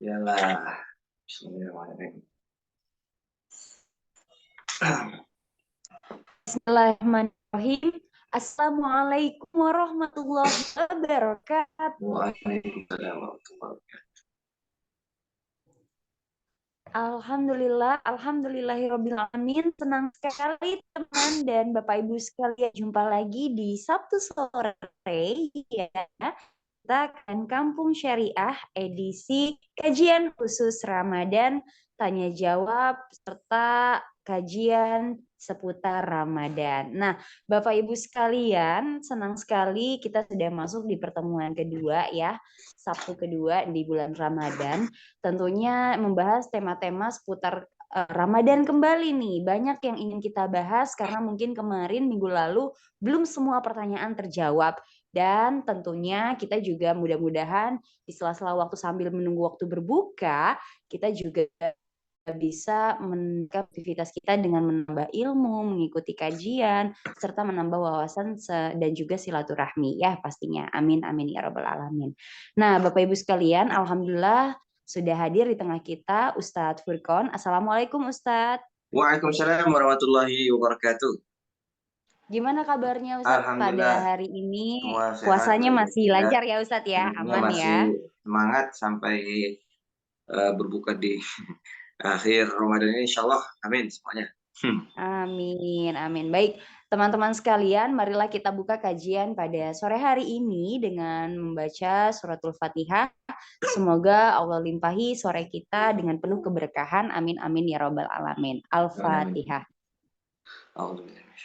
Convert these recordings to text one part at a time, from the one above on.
Iyalah. Bismillahirrahmanirrahim. Bismillahirrahmanirrahim. Assalamualaikum warahmatullahi wabarakatuh. Waalaikumsalam warahmatullahi wabarakatuh. Alhamdulillahirobbil alamin. Senang sekali teman dan Bapak Ibu sekalian jumpa lagi di Sabtu sore ya. Kita akan Kampung Syariah edisi kajian khusus Ramadan, tanya jawab serta kajian seputar Ramadan. Nah, Bapak Ibu sekalian, senang sekali kita sudah masuk di pertemuan kedua ya, Sabtu kedua di bulan Ramadan. Tentunya membahas tema-tema seputar Ramadan kembali nih. Banyak yang ingin kita bahas karena mungkin kemarin minggu lalu belum semua pertanyaan terjawab. Dan tentunya kita juga mudah-mudahan di sela-sela waktu sambil menunggu waktu berbuka, kita juga bisa meningkatkan aktivitas kita dengan menambah ilmu, mengikuti kajian, serta menambah wawasan dan juga silaturahmi ya pastinya. Amin, amin ya rabbal alamin. Nah, Bapak Ibu sekalian, alhamdulillah sudah hadir di tengah kita Ustadz Furqon. Assalamualaikum Ustadz. Waalaikumsalam warahmatullahi wabarakatuh. Gimana kabarnya Ustadz pada Alhamdulillah hari ini? semua sehat Puasanya masih walafiat. lancar ya Ustadz ya? Tentunya Aman masih ya? semangat sampai berbuka di akhir Ramadan ini insyaallah. Amin semuanya. Amin, amin. Baik, teman-teman sekalian, marilah kita buka kajian pada sore hari ini dengan membaca suratul Fatihah. Semoga Allah limpahi sore kita dengan penuh keberkahan. Amin, amin ya robbal alamin. Amin. Al-Fatihah. Alhamdulillah.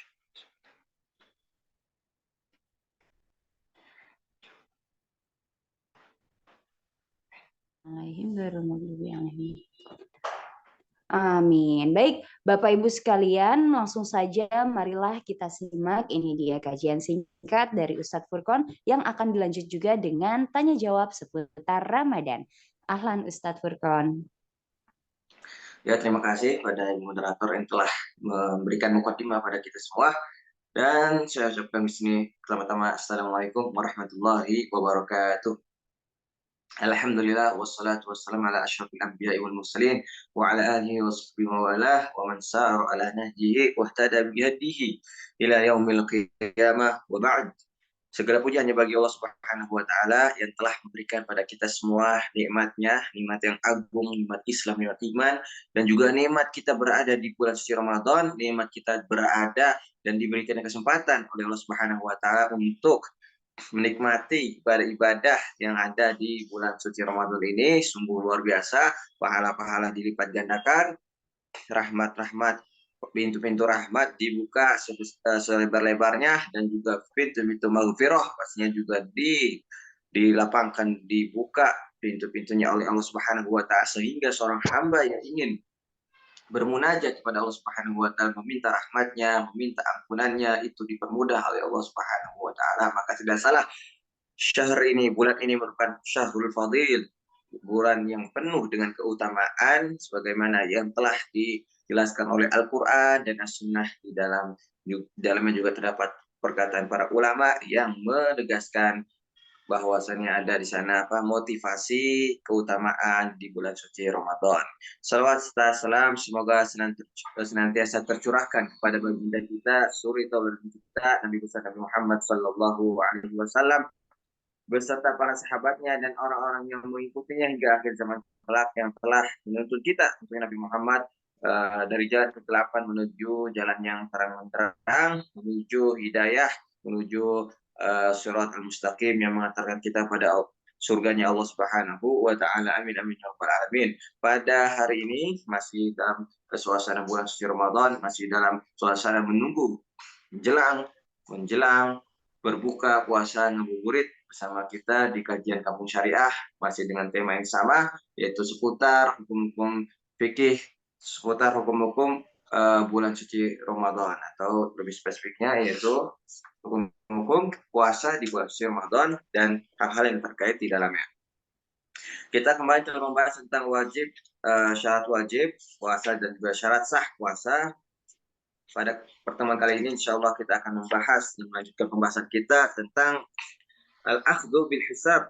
Amin. Baik, Bapak Ibu sekalian, langsung saja marilah kita simak. Ini dia kajian singkat dari Ustadz Furqon yang akan dilanjut juga dengan tanya jawab seputar Ramadan. Ahlan Ustadz Furqon. Ya, terima kasih pada moderator yang telah memberikan mukadimah pada kita semua. Dan saya ucapkan di sini pertama-tama Assalamualaikum warahmatullahi wabarakatuh. Alhamdulillah wassalatu wassalamu ala asyrafil anbiya'i wal mursalin wa ala alihi wa sahbihi wa walah wa man sara ala nahjihi wa ihtada bihadihi ila yaumil qiyamah wa ba'd. Segala puji hanya bagi Allah Subhanahu wa taala yang telah memberikan pada kita semua nikmatnya, nikmat yang agung, nikmat Islam, nikmat iman, dan juga nikmat kita berada di bulan suci Ramadan, nikmat kita berada dan diberikan kesempatan oleh Allah Subhanahu wa taala untuk menikmati ibadah-ibadah yang ada di bulan suci Ramadan ini. Sungguh luar biasa, pahala-pahala dilipat gandakan, rahmat-rahmat, pintu-pintu rahmat dibuka selebar-lebarnya, dan juga pintu-pintu maghfirah pastinya juga dilapangkan, dibuka pintu-pintunya oleh Allah Subhanahu wa taala, sehingga seorang hamba yang ingin bermunajat kepada Allah Subhanahu wa taala, meminta rahmatnya, meminta ampunannya, itu dipermudah oleh Allah Subhanahu wa taala. Maka tidak salah syahr ini, bulan ini merupakan syahrul fadil, bulan yang penuh dengan keutamaan sebagaimana yang telah dijelaskan oleh Al-Qur'an dan As-Sunnah. Dalamnya juga terdapat perkataan para ulama yang menegaskan bahwasannya ada di sana motivasi keutamaan di bulan suci Ramadan. Salawat serta salam semoga senantiasa tercurahkan kepada baginda kita, suri tauladan kita, Nabi besar Nabi Muhammad sallallahu alaihi wasallam, beserta para sahabatnya dan orang-orang yang mengikutinya hingga akhir zaman kelak, yang telah menuntun kita, Nabi Muhammad, dari jalan kegelapan menuju jalan yang terang-terang, menuju hidayah, menuju surat al-mustaqim yang mengantarkan kita pada surganya Allah Subhanahu wa taala. Amin amin ya rabbal alamin. Pada hari ini masih dalam suasana bulan suci Ramadan, masih dalam suasana menunggu menjelang berbuka puasa ngabuburit bersama kita di kajian Kampung Syariah, masih dengan tema yang sama, yaitu seputar hukum-hukum fikih, seputar hukum-hukum bulan suci Ramadan, atau lebih spesifiknya yaitu hukum-hukum puasa di bulan suci Ramadan dan hal-hal yang terkait di dalamnya. Kita kembali telah membahas tentang syarat wajib puasa dan juga syarat sah puasa. Pada pertemuan kali ini insya Allah kita akan membahas dan melanjutkan pembahasan kita tentang al-akhdhu bil hisab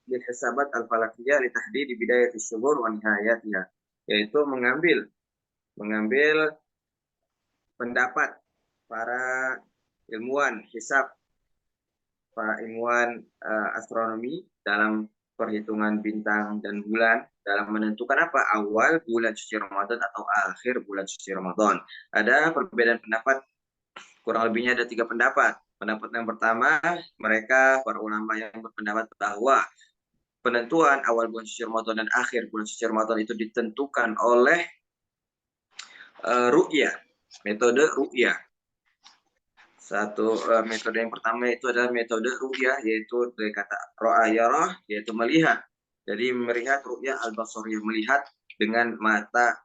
bil hisabat al-falakiyah li tahdid bidayat asy-syuhur wa nihayatiha, yaitu mengambil pendapat para ilmuwan hisab, para ilmuwan astronomi dalam perhitungan bintang dan bulan dalam menentukan apa awal bulan suci Ramadan atau akhir bulan suci Ramadan. Ada perbedaan pendapat, kurang lebihnya ada 3 pendapat. Pendapat yang pertama, mereka para ulama yang berpendapat bahwa penentuan awal bulan suci Ramadan dan akhir bulan suci Ramadan itu ditentukan oleh ru'yah, metode ru'yah. Metode yang pertama itu adalah metode ru'yah, yaitu dari kata ro'a yarah, yaitu melihat. Jadi melihat ru'yah al-basariyah, melihat dengan mata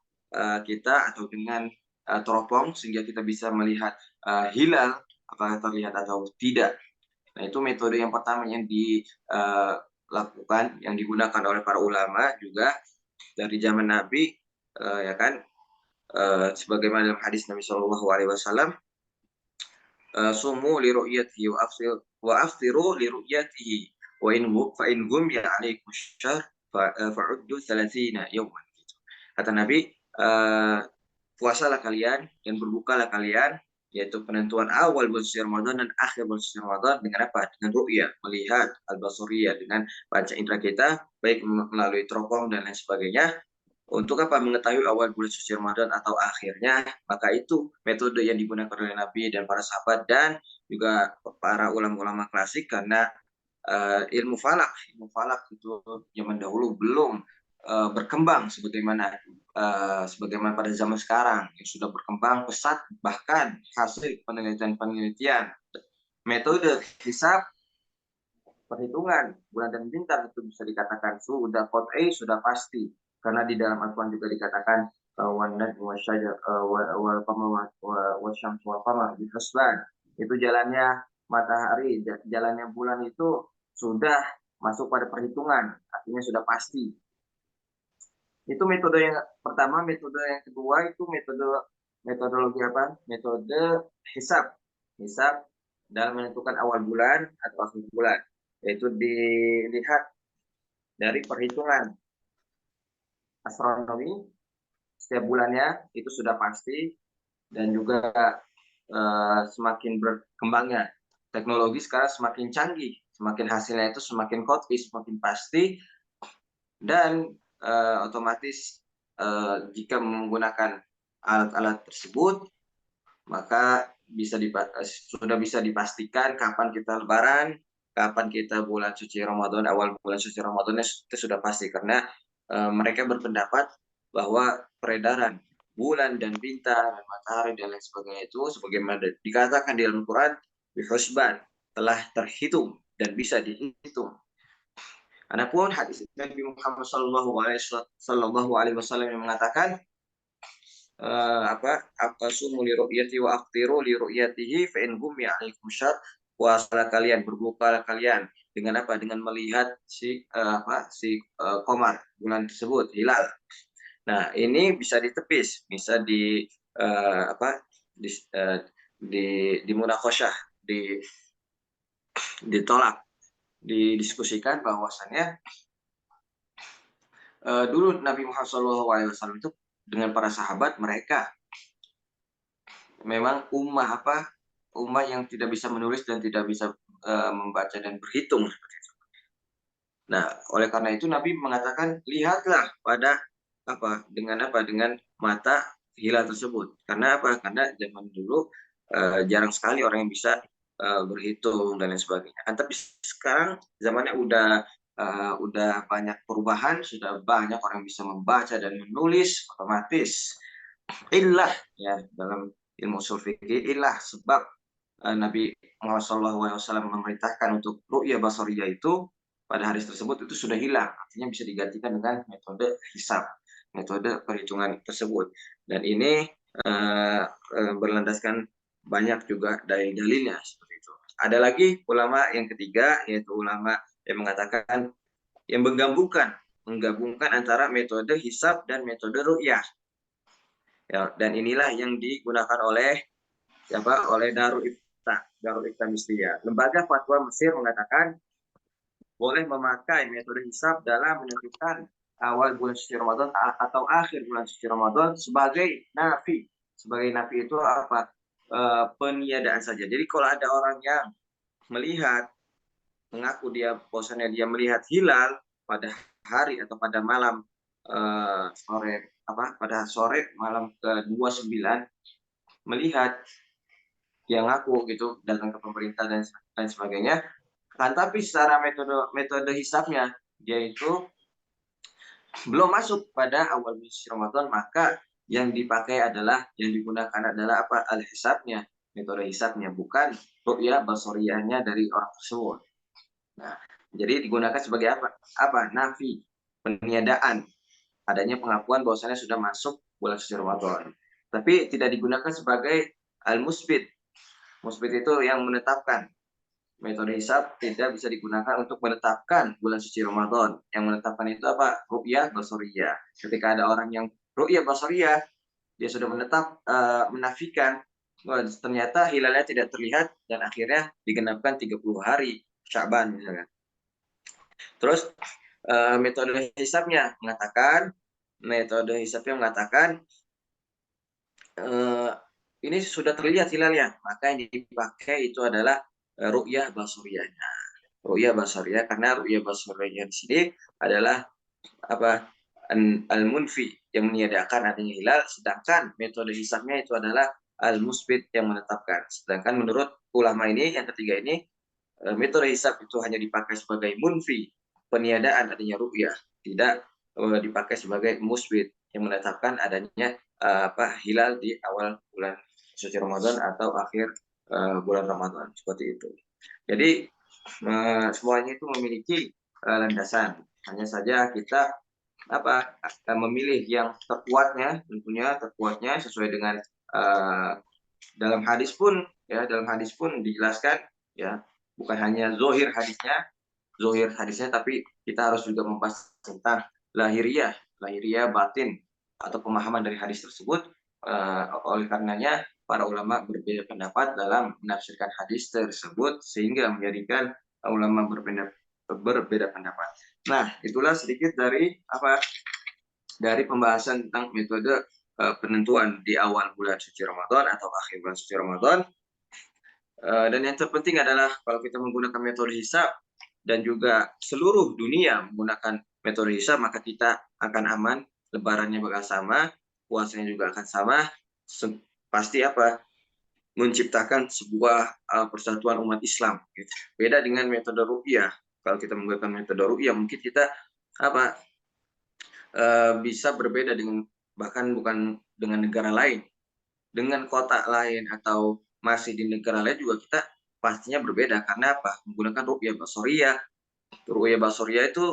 kita atau dengan teropong sehingga kita bisa melihat hilal apakah terlihat atau tidak. Nah, itu metode yang pertama yang dilakukan, yang digunakan oleh para ulama juga dari zaman Nabi, ya kan, sebagaimana dalam hadis Nabi Shallallahu Alaihi Wasallam, sumu li ru'yatihi wa aftiru li ru'yatihi wa in hum ya'alaikum syahr fa'uddu 30 yawman. Kata Nabi, puasalah kalian dan berbukalah kalian, yaitu penentuan awal bulan suci Ramadan dan akhir bulan suci Ramadan dengan apa? Dengan ru'yah, melihat al-basariyah, dengan panca indera kita, baik melalui teropong dan lain sebagainya. Untuk apa? Mengetahui awal bulan suci Ramadan atau akhirnya. Maka itu metode yang digunakan oleh Nabi dan para sahabat dan juga para ulama-ulama klasik, karena ilmu falak itu zaman dahulu belum berkembang sebagaimana pada zaman sekarang yang sudah berkembang pesat. Bahkan hasil penelitian metode hisab perhitungan bulan dan bintang itu bisa dikatakan sudah qat'i, sudah pasti, karena di dalam Al-Quran juga dikatakan itu jalannya matahari, jalannya bulan itu sudah masuk pada perhitungan, artinya sudah pasti. Itu metode yang pertama. Metode yang kedua itu metodologi apa? Metode hisab dalam menentukan awal bulan atau akhir bulan, yaitu dilihat dari perhitungan astronomi setiap bulannya itu sudah pasti. Dan juga semakin berkembangnya teknologi sekarang semakin canggih, semakin hasilnya itu semakin qat'i, semakin pasti. Dan otomatis jika menggunakan alat-alat tersebut, maka sudah bisa dipastikan kapan kita lebaran, kapan kita bulan suci Ramadan, awal bulan suci Ramadan itu sudah pasti, karena mereka berpendapat bahwa peredaran bulan dan bintang dan matahari dan lain sebagainya itu sebagaimana dikatakan di Al-Quran, bihusban, telah terhitung dan bisa dihitung. Adapun hadis Nabi Muhammad Sallallahu Alaihi Wasallam yang mengatakan aqsumu li ru'yati wa aqtiru li ru'yatihi fa in hum ya'alaikum syar, puasalah kalian, berbukalah kalian dengan apa? Dengan melihat qamar, bulan tersebut, hilal. Nah, ini bisa ditepis, bisa dimunaqasyah, ditolak, didiskusikan bahwasannya dulu Nabi Muhammad SAW itu dengan para sahabat, mereka memang ummah yang tidak bisa menulis dan tidak bisa membaca dan berhitung. Nah, oleh karena itu Nabi mengatakan, lihatlah dengan mata hilal tersebut. Karena apa? Karena zaman dulu jarang sekali orang yang bisa berhitung dan lain sebagainya. Tapi sekarang zamannya udah banyak perubahan, sudah banyak orang yang bisa membaca dan menulis otomatis. Illah, ya, dalam ilmu usul fikih, illah, sebab Nabi Muhammad SAW memerintahkan untuk ru'yah basariyah itu pada hari tersebut itu sudah hilang, artinya bisa digantikan dengan metode hisab, metode perhitungan tersebut. Dan ini berlandaskan banyak juga dari dalilnya seperti itu. Ada lagi ulama yang ketiga, yaitu ulama yang mengatakan, yang menggabungkan antara metode hisab dan metode ru'yah. Ya, dan inilah yang digunakan oleh Darul Ifta Misriya. Lembaga fatwa Mesir mengatakan boleh memakai metode hisab dalam menentukan awal bulan suci Ramadan atau akhir bulan suci Ramadan sebagai nafi. Sebagai nafi itu apa? Peniadaan saja. Jadi kalau ada orang yang melihat, mengaku bahwasannya dia melihat hilal pada hari atau pada malam pada sore malam ke-29, melihat, dia ngaku gitu datang ke pemerintah dan lain sebagainya. Kan tapi secara metode hisabnya dia itu belum masuk pada awal bulan Ramadan, maka yang digunakan adalah apa? Al-hisabnya, metode hisabnya, bukan ru'yah basariyahnya dari orang tersebut. Nah, jadi digunakan sebagai apa? Nafi, peniadaan adanya pengakuan bahwasanya sudah masuk bulan suci Ramadan. Tapi tidak digunakan sebagai al-musbit. Musbit itu yang menetapkan. Metode hisab tidak bisa digunakan untuk menetapkan bulan suci Ramadan. Yang menetapkan itu apa? Ru'yah basariyah. Ketika ada orang yang ru'yah basariyah, dia sudah menafikan ternyata hilalnya tidak terlihat dan akhirnya digenapkan 30 hari Sya'ban misalkan. Terus metode hisabnya mengatakan ini sudah terlihat hilalnya, maka yang dipakai itu adalah ru'yah basariyahnya. Ru'yah basariyah, karena ru'yah basariyah di sini adalah apa? Al-munfi, yang meniadakan adanya hilal, sedangkan metode hisabnya itu adalah al-musbit, yang menetapkan. Sedangkan menurut ulama ini, yang ketiga ini, metode hisab itu hanya dipakai sebagai munfi, peniadaan adanya ru'yah, tidak dipakai sebagai musbit, yang menetapkan adanya hilal di awal bulan suci Ramadan atau akhir bulan Ramadan, seperti itu. Jadi semuanya itu memiliki landasan. Hanya saja kita memilih yang terkuatnya sesuai dengan dalam hadis pun dijelaskan, ya, bukan hanya zohir hadisnya, tapi kita harus juga membahas tentang lahiriah batin atau pemahaman dari hadis tersebut. Oleh karenanya para ulama berbeda pendapat dalam menafsirkan hadis tersebut, sehingga menjadikan ulama berbeda pendapat. Nah, itulah sedikit dari pembahasan tentang metode penentuan di awal bulan suci Ramadan atau akhir bulan suci Ramadan. Dan yang terpenting adalah kalau kita menggunakan metode hisab dan juga seluruh dunia menggunakan metode hisab, maka kita akan aman, lebarannya bakal sama, puasanya juga akan sama, pasti menciptakan sebuah persatuan umat Islam. Gitu. Beda dengan metode ru'yah. Kalau kita menggunakan metode ru'yah, mungkin kita bisa berbeda dengan, bahkan bukan dengan negara lain, dengan kota lain atau masih di negara lain juga kita pastinya berbeda. Karena menggunakan ru'yah basariyah. Ru'yah basariyah itu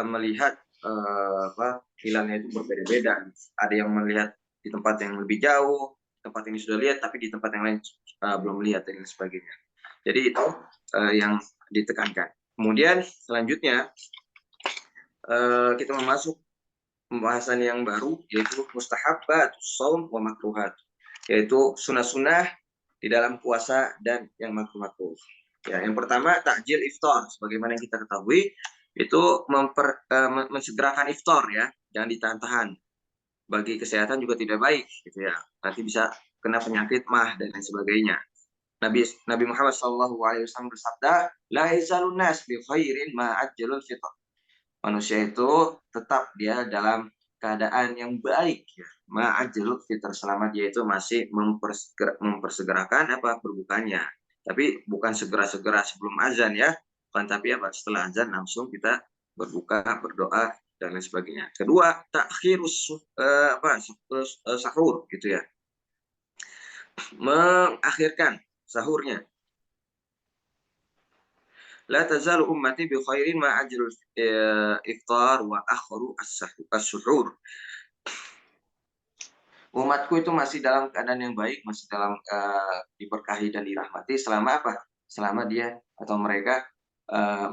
melihat hilalnya itu berbeda-beda. Ada yang melihat di tempat yang lebih jauh, tempat ini sudah lihat, tapi di tempat yang lain belum lihat, dan sebagainya. Jadi itu yang ditekankan. Kemudian selanjutnya kita masuk pembahasan yang baru, yaitu mustahabbat shaum wa makruhat, yaitu sunnah-sunnah di dalam puasa dan yang makruh-makruh. Ya, yang pertama takjil iftar, sebagaimana yang kita ketahui itu mensegerakan iftar, ya, jangan ditahan-tahan. Bagi kesehatan juga tidak baik, gitu ya. Nanti bisa kena penyakit mah dan lain sebagainya. Nabi Muhammad SAW bersabda, la yazalun nas bi khairin ma ajjalul fitr. Manusia itu tetap dia dalam keadaan yang baik, ya, ma'ajjalul fitr, selama dia itu masih mempersegerakan berbukanya. Tapi bukan segera-segera sebelum azan, ya, tapi setelah azan langsung kita berbuka, berdoa dan lain sebagainya. Kedua, takhirus sahur, gitu ya, mengakhirkan sahurnya. La tazalu ummati bi khairin ma ajrul iftar wa akhiru as-suhur. Umatku itu masih dalam keadaan yang baik, masih dalam diberkahi dan dirahmati selama selama dia atau mereka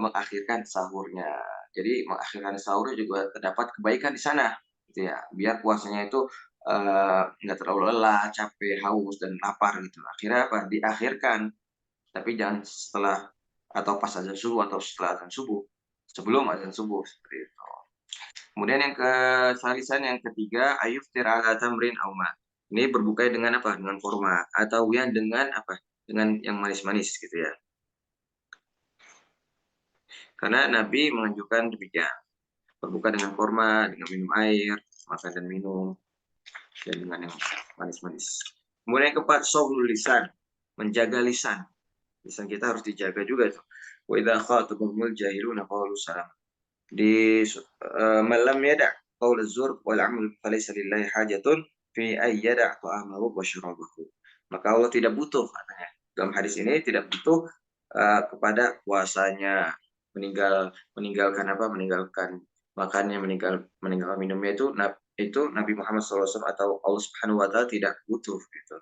mengakhirkan sahurnya. Jadi mengakhirkan sahur juga terdapat kebaikan di sana, gitu ya. Biar puasanya itu nggak terlalu lelah, capek, haus dan lapar gitu. Akhirnya diakhirkan. Tapi jangan setelah atau pas azan subuh atau setelah azan subuh, sebelum azan subuh seperti itu. Kemudian yang ketiga, ayuftir ala tamrin aw ma. Ini berbuka dengan apa? Dengan kurma atau ya dengan apa? Dengan yang manis-manis gitu ya. Karena Nabi menganjurkan demikian. Berbuka dengan kurma, dengan minum air, makan dan minum, dan dengan yang manis-manis. Kemudian yang keempat, shaulul lisan, menjaga lisan. Lisan kita harus dijaga juga tuh. Wa idza khatabahumul jahiluna qalu salam. Di malam yada qaul az-zur wal amal falaysa lillahi hajatun fi ay yada ta'amahu wa syarabahu. Maka Allah tidak butuh katanya. Dalam hadis ini tidak butuh kepada puasanya, meninggalkan makannya, meninggalkan minumnya itu Nabi Muhammad SAW atau Allah Subhanahu wa taala tidak butuh gitu.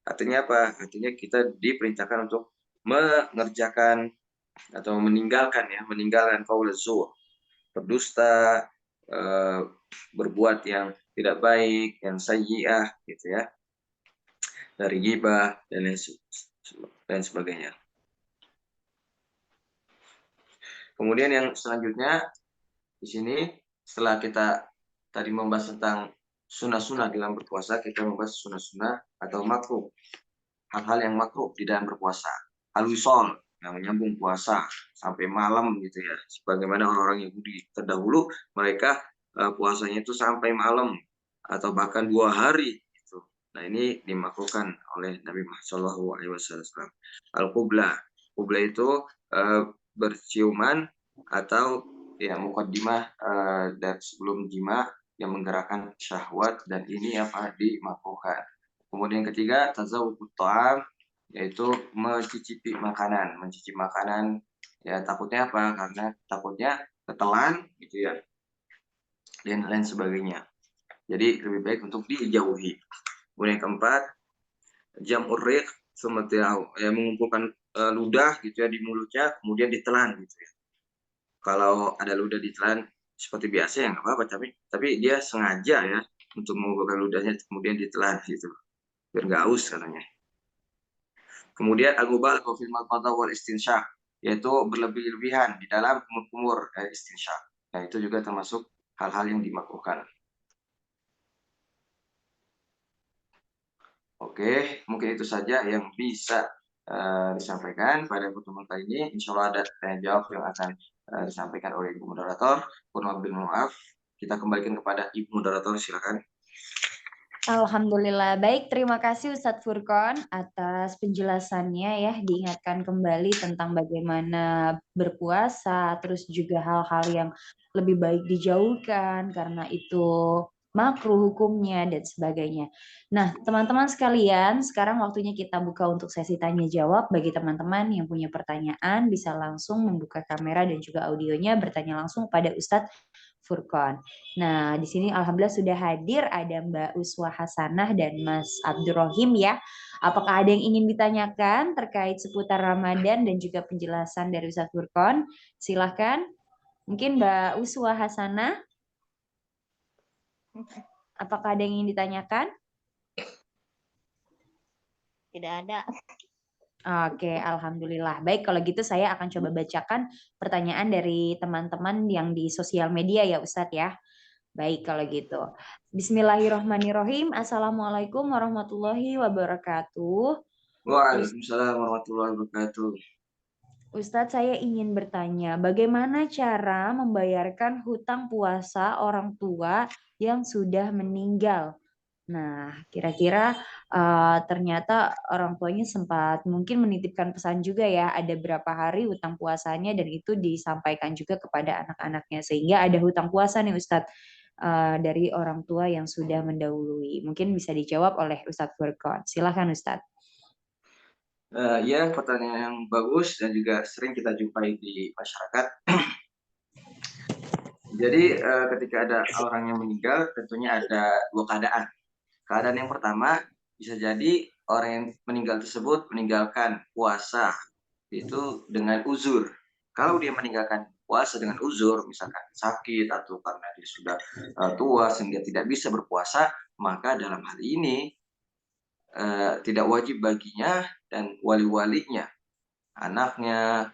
Artinya apa? Artinya kita diperintahkan untuk mengerjakan atau meninggalkan qaul az-zur, berdusta, berbuat yang tidak baik, yang sayyi'ah gitu ya, dari ghibah dan lain sebagainya. Kemudian yang selanjutnya di sini setelah kita tadi membahas tentang sunnah-sunnah dalam berpuasa, kita membahas sunnah-sunnah atau makruh, hal-hal yang makruh di dalam berpuasa. Al-wisol, yang menyambung puasa sampai malam gitu ya. Sebagaimana orang-orang Yahudi terdahulu, mereka puasanya itu sampai malam atau bahkan 2 hari gitu. Nah, ini dimakruhkan oleh Nabi Muhammad SAW. Al-qublah. Qublah itu berciuman atau ya mukaddimah dan sebelum jima yang menggerakkan syahwat, dan ini apa dimakruhkan. Kemudian yang ketiga, tazawwuqut ta'am, yaitu mencicipi makanan ya, takutnya apa? Karena takutnya ketelan gitu ya, dan lain sebagainya. Jadi lebih baik untuk dijauhi. Kemudian yang keempat, jam'ur riq ya, mengumpulkan ludah gitu ya di mulutnya, kemudian ditelan gitu ya. Kalau ada ludah ditelan seperti biasa ya nggak apa-apa, tapi dia sengaja ya untuk mengumpulkan ludahnya kemudian ditelan gitu, biar nggak aus katanya. Kemudian al-mubalagha fil madmadah wal istinsyaq, yaitu berlebih-lebihan di dalam kumur-kumur istinsyaq. Nah, itu juga termasuk hal-hal yang dimakruhkan. Oke, mungkin itu saja yang bisa disampaikan pada pertemuan kali ini. Insya Allah ada tanya jawab yang akan disampaikan oleh Ibu Moderator. Mohon maaf, kita kembalikan kepada Ibu Moderator, silakan. Alhamdulillah. Baik, terima kasih Ustadz Furqon atas penjelasannya ya. Diingatkan kembali tentang bagaimana berpuasa, terus juga hal-hal yang lebih baik dijauhkan karena itu makruh hukumnya dan sebagainya. Nah, teman-teman sekalian, sekarang waktunya kita buka untuk sesi tanya jawab. Bagi teman-teman yang punya pertanyaan bisa langsung membuka kamera dan juga audionya bertanya langsung pada Ustadz Furqon. Nah, di sini alhamdulillah sudah hadir ada Mbak Uswah Hasanah dan Mas Abdurrahim ya. Apakah ada yang ingin ditanyakan terkait seputar Ramadan dan juga penjelasan dari Ustadz Furqon? Silahkan. Mungkin Mbak Uswah Hasanah. Apakah ada yang ingin ditanyakan? Tidak ada. Oke, alhamdulillah. Baik, kalau gitu saya akan coba bacakan pertanyaan dari teman-teman yang di sosial media ya Ustadz ya. Baik, kalau gitu. Bismillahirrahmanirrahim. Assalamualaikum warahmatullahi wabarakatuh. Waalaikumsalam warahmatullahi wabarakatuh. Ustadz, saya ingin bertanya, bagaimana cara membayarkan hutang puasa orang tua yang sudah meninggal? Nah, kira-kira ternyata orang tuanya sempat mungkin menitipkan pesan juga ya, ada berapa hari hutang puasanya dan itu disampaikan juga kepada anak-anaknya. Sehingga ada hutang puasa nih Ustadz dari orang tua yang sudah mendahului. Mungkin bisa dijawab oleh Ustadz Furqon. Silahkan Ustadz. Ya, pertanyaan yang bagus dan juga sering kita jumpai di masyarakat. Jadi ketika ada orang yang meninggal, tentunya ada 2 keadaan. Keadaan yang pertama, bisa jadi orang yang meninggal tersebut meninggalkan puasa itu dengan uzur. Kalau dia meninggalkan puasa dengan uzur, misalkan sakit atau karena dia sudah tua sehingga tidak bisa berpuasa, maka dalam hal ini tidak wajib baginya dan wali-walinya, anaknya,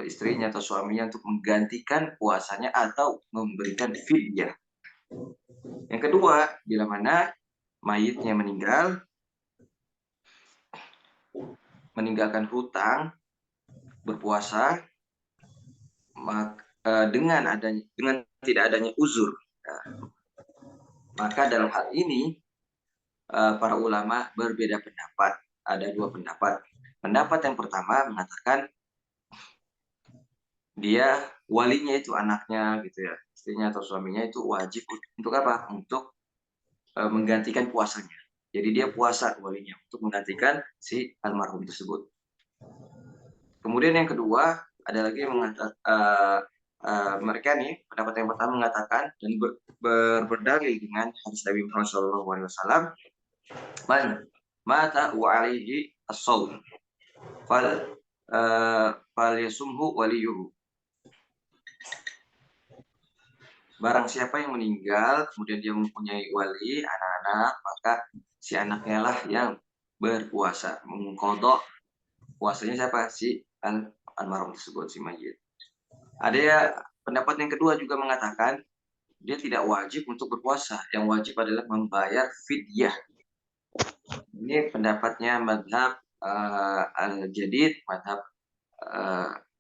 istrinya atau suaminya untuk menggantikan puasanya atau memberikan fidyah. Yang kedua, bila mana mayitnya meninggalkan hutang berpuasa dengan tidak adanya uzur, maka dalam hal ini para ulama berbeda pendapat. Ada dua pendapat. Pendapat yang pertama mengatakan dia walinya itu anaknya gitu ya, istrinya atau suaminya itu wajib untuk apa? Untuk menggantikan puasanya. Jadi dia puasa walinya untuk menggantikan si almarhum tersebut. Kemudian yang kedua ada lagi yang mengatakan mereka nih pendapat yang pertama mengatakan dan berdalil dengan hadis Nabi Muhammad SAW, man mata wa alaihi as-shaum fal yasumhu waliyuhu. Barang siapa yang meninggal kemudian dia mempunyai wali anak-anak, maka si anaknya lah yang berpuasa, mengqadha puasanya siapa? Si almarhum tersebut, si mayit. Ada ya pendapat yang kedua juga mengatakan dia tidak wajib untuk berpuasa, yang wajib adalah membayar fidyah. Ini pendapatnya madhab al-jadid, madhab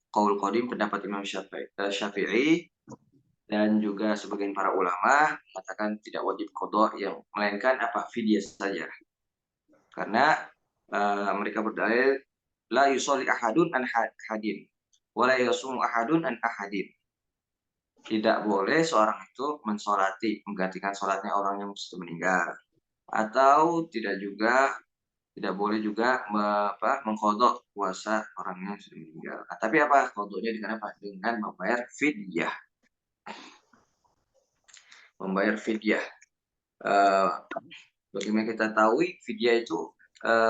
qaul qadim, pendapat Imam Syafi'i, dan juga sebagian para ulama mengatakan tidak wajib qadha, yang melainkan fidyah saja. Karena mereka berdalil la yusolli ahadun an hadin wa la yasumu ahadun an ahadin. Tidak boleh seorang itu mensolati, menggantikan sholatnya orang yang sudah meninggal, atau tidak boleh juga mengqadha puasa orang yang sudah meninggal. Tapi qadhanya dengan apa? Dengan membayar fidyah. Membayar fidyah. Bagaimana kita tahu fidyah itu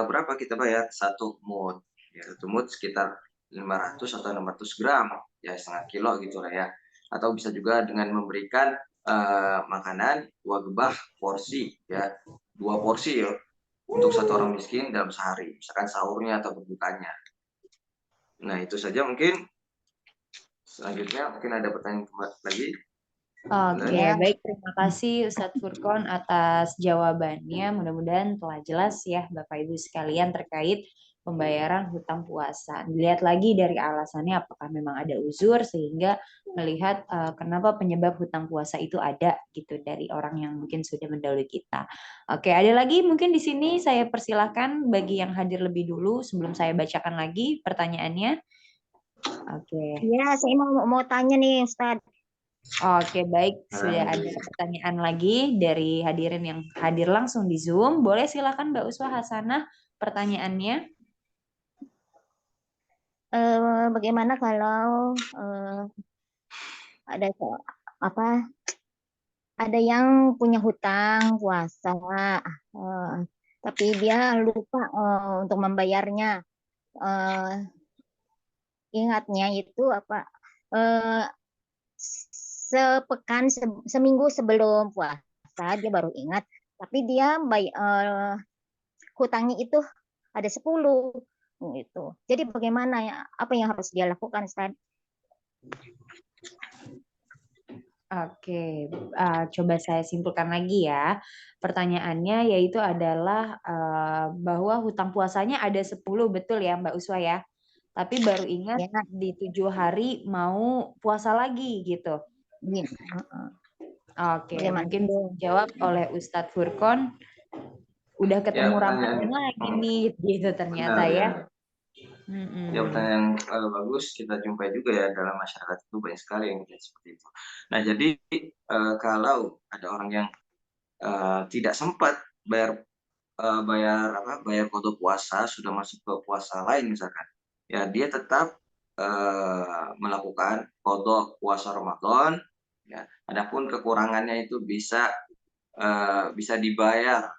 berapa kita bayar? 1 mud. Ya, 1 mud sekitar 500 atau 600 gram, ya setengah kilo gitu lah ya. Atau bisa juga dengan memberikan makanan 2 gebah porsi, ya 2 porsi ya, untuk satu orang miskin dalam sehari, misalkan sahurnya atau berbukanya. Nah itu saja mungkin. Selanjutnya mungkin ada pertanyaan lagi. Oke, baik. Terima kasih Ustadz Furqon atas jawabannya. Mudah-mudahan telah jelas ya Bapak Ibu sekalian terkait pembayaran hutang puasa. Dilihat lagi dari alasannya apakah memang ada uzur sehingga melihat kenapa penyebab hutang puasa itu ada gitu dari orang yang mungkin sudah mendahului kita. Oke, ada lagi mungkin di sini saya persilahkan bagi yang hadir lebih dulu sebelum saya bacakan lagi pertanyaannya. Oke. Ya, saya mau tanya nih Ustadz. Oke, baik. Sudah ada pertanyaan lagi dari hadirin yang hadir langsung di Zoom. Boleh silakan Mbak Uswa Hasanah pertanyaannya. Bagaimana kalau ada yang punya hutang puasa, tapi dia lupa untuk membayarnya. Ingatnya itu seminggu sebelum puasa dia baru ingat, tapi dia hutangnya itu ada 10 gitu. Jadi bagaimana ya? Apa yang harus dia lakukan, Ustaz? Oke, coba saya simpulkan lagi ya. Pertanyaannya yaitu adalah bahwa hutang puasanya ada 10, betul ya Mbak Uswa ya? Tapi baru ingat Ya. di 7 hari mau puasa lagi gitu. Iya. Oke, mungkin dijawab oleh Ustadz Furqon. Udah ketemu Ramadan lagi nih, gitu ternyata ya. Ya, pertanyaan yang bagus, kita jumpai juga ya dalam masyarakat itu banyak sekali yang seperti itu. Nah, jadi kalau ada orang yang tidak sempat bayar qadha puasa, sudah masuk ke puasa lain misalkan, ya dia tetap melakukan qadha puasa Ramadan. Ya, adapun kekurangannya itu bisa dibayar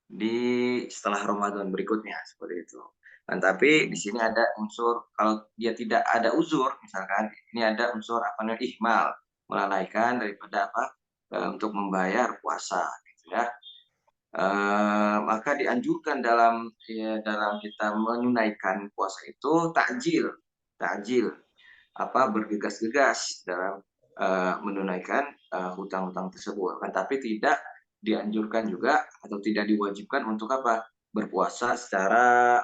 di setelah Ramadan berikutnya seperti itu. Dan tapi di sini ada unsur, kalau dia tidak ada uzur, misalkan ini ada unsur ihmal, melalaikan daripada untuk membayar puasa, gitu ya. Maka dianjurkan dalam kita menunaikan puasa itu takjil, takjil, bergegas-gegas dalam menunaikan hutang-hutang tersebut. Kan tapi tidak dianjurkan juga atau tidak diwajibkan untuk berpuasa secara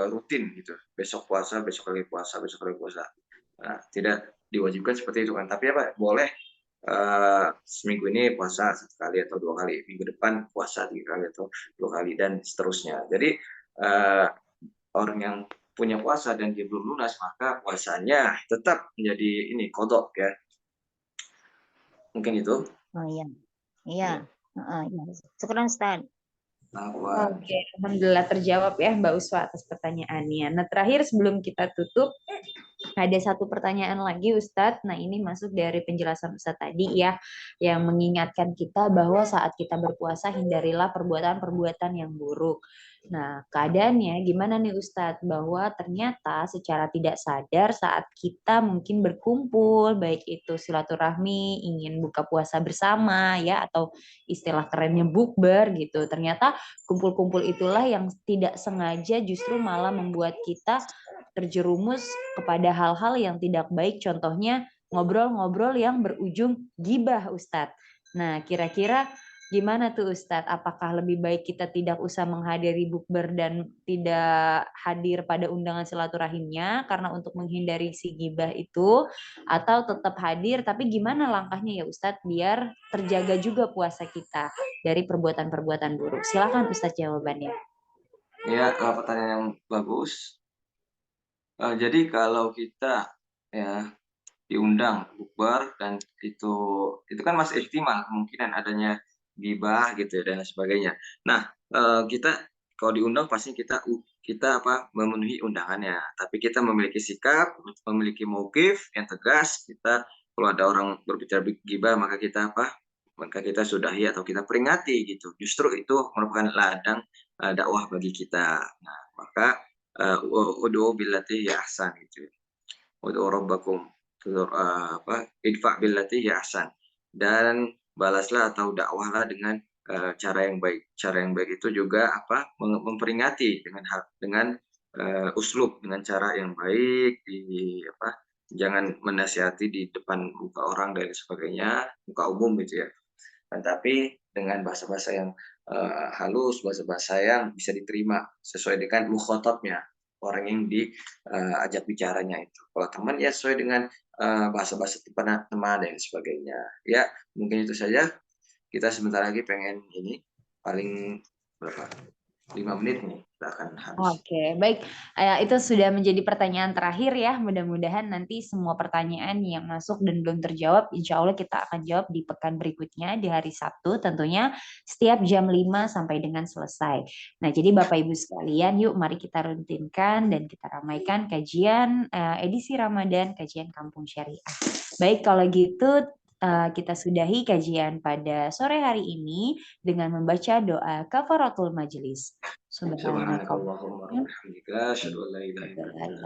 rutin gitu. Besok puasa, besok lagi puasa, besok lagi puasa. Nah, tidak diwajibkan seperti itu kan. Tapi boleh seminggu ini puasa 1 kali atau 2 kali, minggu depan puasa 3 kali atau 2 kali dan seterusnya. Jadi orang yang punya puasa dan dia belum lunas, maka puasanya tetap menjadi qodok ya. Mungkin itu. Oh iya. Iya. Iya. Syukran Ustaz. Oke, alhamdulillah terjawab ya Mbak Uswa atas pertanyaannya. Nah, terakhir sebelum kita tutup, ada satu pertanyaan lagi Ustadz. Nah, ini masuk dari penjelasan Ustadz tadi ya, yang mengingatkan kita bahwa saat kita berpuasa hindarilah perbuatan-perbuatan yang buruk. Nah, keadaannya gimana nih Ustadz? Bahwa ternyata secara tidak sadar saat kita mungkin berkumpul, baik itu silaturahmi, ingin buka puasa bersama ya, atau istilah kerennya bukber gitu. Ternyata kumpul-kumpul itulah yang tidak sengaja justru malah membuat kita terjerumus kepada hal-hal yang tidak baik, contohnya ngobrol-ngobrol yang berujung gibah, Ustadz. Nah, kira-kira gimana tuh Ustadz? Apakah lebih baik kita tidak usah menghadiri bukber dan tidak hadir pada undangan silaturahimnya karena untuk menghindari si gibah itu, atau tetap hadir tapi gimana langkahnya ya Ustadz biar terjaga juga puasa kita dari perbuatan-perbuatan buruk? Silakan Ustadz jawabannya. Ya, pertanyaan yang bagus. Jadi kalau kita ya diundang bukber dan itu kan masih ihtimal kemungkinan adanya gibah gitu ya dan lain sebagainya. Nah, kita kalau diundang pasti kita memenuhi undangannya. Tapi kita memiliki sikap, memiliki mauqif yang tegas. Kita kalau ada orang berbicara gibah maka kita sudahi atau kita peringati gitu. Justru itu merupakan ladang dakwah bagi kita. Nah, maka ud'u billati hi ahsan gitu. Ud'u rabbakum idfa billati hi ahsan. Dan balaslah atau dakwahlah dengan cara yang baik. Cara yang baik itu juga memperingati dengan uslub, dengan cara yang baik, jangan menasihati di depan muka orang dan sebagainya, muka umum gitu ya. Tapi dengan bahasa-bahasa yang halus, bahasa-bahasa yang bisa diterima sesuai dengan mukhatabnya, orang yang diajak bicaranya itu. Kalau teman ya sesuai dengan bahasa-bahasa teman dan sebagainya. Ya, mungkin itu saja. Kita sebentar lagi pengen paling berapa? 5 menit nih kita akan habis. Oke, baik. Itu sudah menjadi pertanyaan terakhir ya. Mudah-mudahan nanti semua pertanyaan yang masuk dan belum terjawab, insya Allah kita akan jawab di pekan berikutnya, di hari Sabtu tentunya, setiap jam 5 sampai dengan selesai. Nah, jadi Bapak Ibu sekalian, yuk mari kita rutinkan dan kita ramaikan kajian edisi Ramadan, kajian Kampung Syariah. Baik, kalau gitu kita sudahi kajian pada sore hari ini dengan membaca doa kafaratul majelis. Subhanakallahumma wa bihamdika asyhadu an la ilaha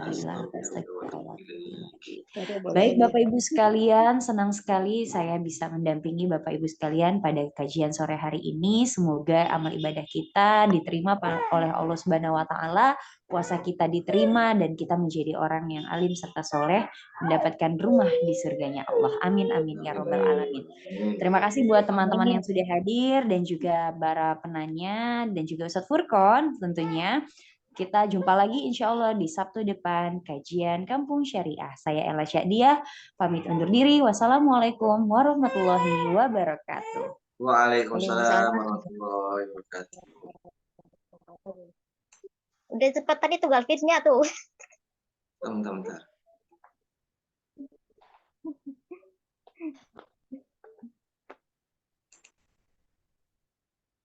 illa anta astaghfiruka wa atubu ilaik. Baik Bapak Ibu sekalian, senang sekali saya bisa mendampingi Bapak Ibu sekalian pada kajian sore hari ini. Semoga amal ibadah kita diterima oleh Allah Subhanahu wa taala, puasa kita diterima dan kita menjadi orang yang alim serta soleh, mendapatkan rumah di surganya Allah. Amin amin ya robbal alamin. Terima kasih buat teman-teman yang sudah hadir dan juga para penanya dan juga Ustadz Furqon tentunya. Kita jumpa lagi insya Allah di Sabtu depan kajian Kampung Syariah. Saya Ella Syadiah, pamit undur diri. Wassalamualaikum warahmatullahi wabarakatuh. Waalaikumsalam warahmatullahi wabarakatuh. Udah cepat tadi tuh grafisnya tuh. Bentar.